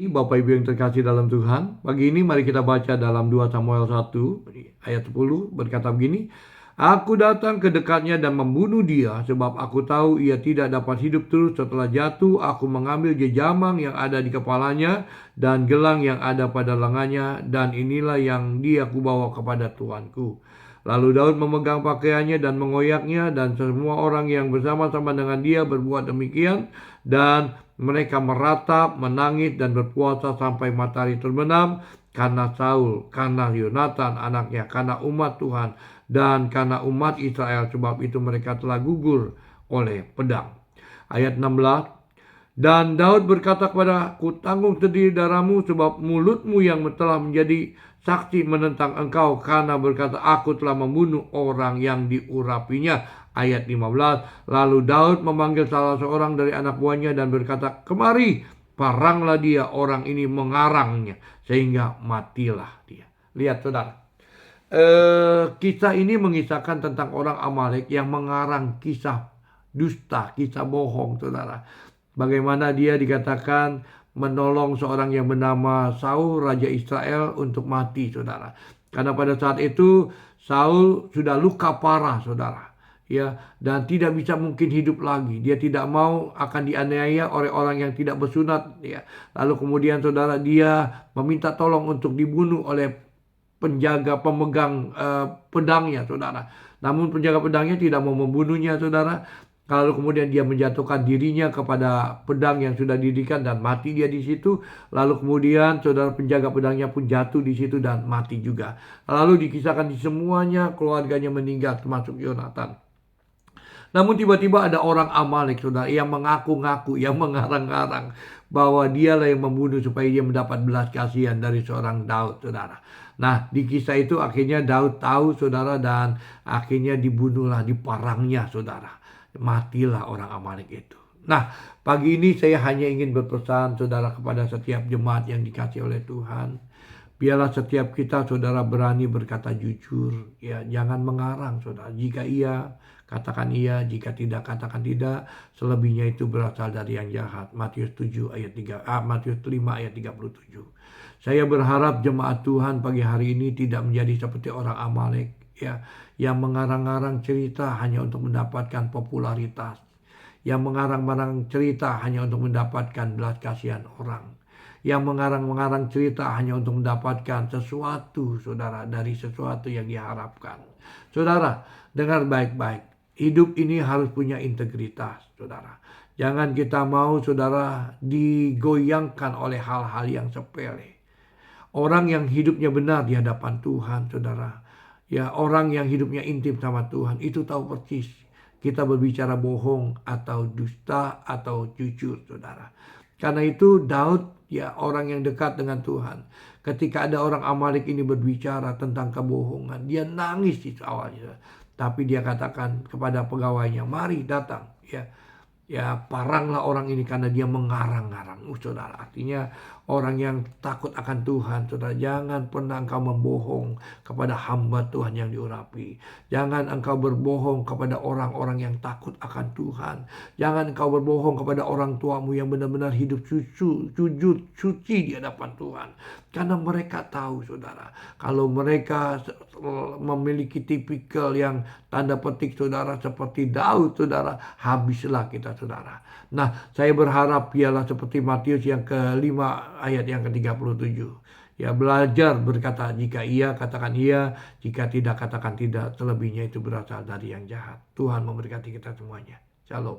Bapak Ibu yang terkasih dalam Tuhan, pagi ini mari kita baca dalam 2 Samuel 1 ayat 10 berkata begini, Aku datang ke dekatnya dan membunuh dia sebab aku tahu ia tidak dapat hidup terus setelah jatuh. Aku mengambil jejamang yang ada di kepalanya dan gelang yang ada pada lengannya dan inilah yang dia kubawa kepada Tuanku. Lalu Daud memegang pakaiannya dan mengoyaknya dan semua orang yang bersama-sama dengan dia berbuat demikian dan mereka meratap, menangis dan berpuasa sampai matahari terbenam karena Saul, karena Yonatan anaknya, karena umat Tuhan dan karena umat Israel, sebab itu mereka telah gugur oleh pedang. Ayat 16, dan Daud berkata kepada, Kutanggung sendiri darahmu sebab mulutmu yang telah menjadi saksi menentang engkau karena berkata aku telah membunuh orang yang diurapinya. Ayat 15, lalu Daud memanggil salah seorang dari anak buahnya dan berkata, Kemari, paranglah dia, orang ini mengarangnya sehingga matilah dia. Lihat saudara, kisah ini mengisahkan tentang orang Amalek yang mengarang kisah dusta, kisah bohong saudara. Bagaimana dia dikatakan menolong seorang yang bernama Saul, Raja Israel untuk mati saudara. Karena pada saat itu Saul sudah luka parah saudara. Ya, dan tidak bisa mungkin hidup lagi. Dia tidak mau akan dianiaya oleh orang yang tidak bersunat. Ya. Lalu kemudian saudara dia meminta tolong untuk dibunuh oleh penjaga pemegang pedangnya saudara. Namun penjaga pedangnya tidak mau membunuhnya saudara. Lalu kemudian dia menjatuhkan dirinya kepada pedang yang sudah didirikan dan mati dia di situ. Lalu kemudian saudara penjaga pedangnya pun jatuh di situ dan mati juga. Lalu dikisahkan di semuanya keluarganya meninggal termasuk Yonatan. Namun tiba-tiba ada orang Amalek saudara yang mengaku-ngaku, yang mengarang-arang bahwa dialah yang membunuh supaya dia mendapat belas kasihan dari seorang Daud saudara. Nah di kisah itu akhirnya Daud tahu saudara dan akhirnya dibunuhlah, diparangnya saudara. Matilah orang Amalek itu. Nah pagi ini saya hanya ingin berpesan saudara kepada setiap jemaat yang dikasihi oleh Tuhan. Biarlah setiap kita saudara berani berkata jujur, ya jangan mengarang saudara. Jika iya, katakan iya, jika tidak katakan tidak. Selebihnya itu berasal dari yang jahat. Matius 7 ayat 3, Matius 5 ayat 37. Saya berharap jemaat Tuhan pagi hari ini tidak menjadi seperti orang Amalek ya, yang mengarang-arang cerita hanya untuk mendapatkan popularitas, yang mengarang-arang cerita hanya untuk mendapatkan belas kasihan orang, yang mengarang-mengarang cerita hanya untuk mendapatkan sesuatu saudara dari sesuatu yang diharapkan. Saudara, dengar baik-baik. Hidup ini harus punya integritas, saudara. Jangan kita mau, saudara, digoyangkan oleh hal-hal yang sepele. Orang yang hidupnya benar di hadapan Tuhan, saudara. Ya, orang yang hidupnya intim sama Tuhan, itu tahu persis kita berbicara bohong atau dusta atau jujur, saudara. Karena itu Daud, ya orang yang dekat dengan Tuhan, ketika ada orang Amalek ini berbicara tentang kebohongan, dia nangis di awalnya. Tapi dia katakan kepada pegawainya, mari datang, ya paranglah orang ini karena dia mengarang-arang. Saudara, artinya orang yang takut akan Tuhan, saudara, jangan pernah engkau membohong kepada hamba Tuhan yang diurapi. Jangan engkau berbohong kepada orang-orang yang takut akan Tuhan. Jangan engkau berbohong kepada orang tuamu yang benar-benar hidup jujur, suci di hadapan Tuhan. Karena mereka tahu, saudara, kalau mereka memiliki tipikal yang tanda petik, saudara, seperti Daud, saudara, habislah kita, saudara. Nah, saya berharap biarlah seperti Matius yang ke-5 ayat yang ke-37. Ya, belajar berkata jika iya, katakan iya. Jika tidak, katakan tidak. Selebihnya itu berasal dari yang jahat. Tuhan memberkati kita semuanya. Shalom.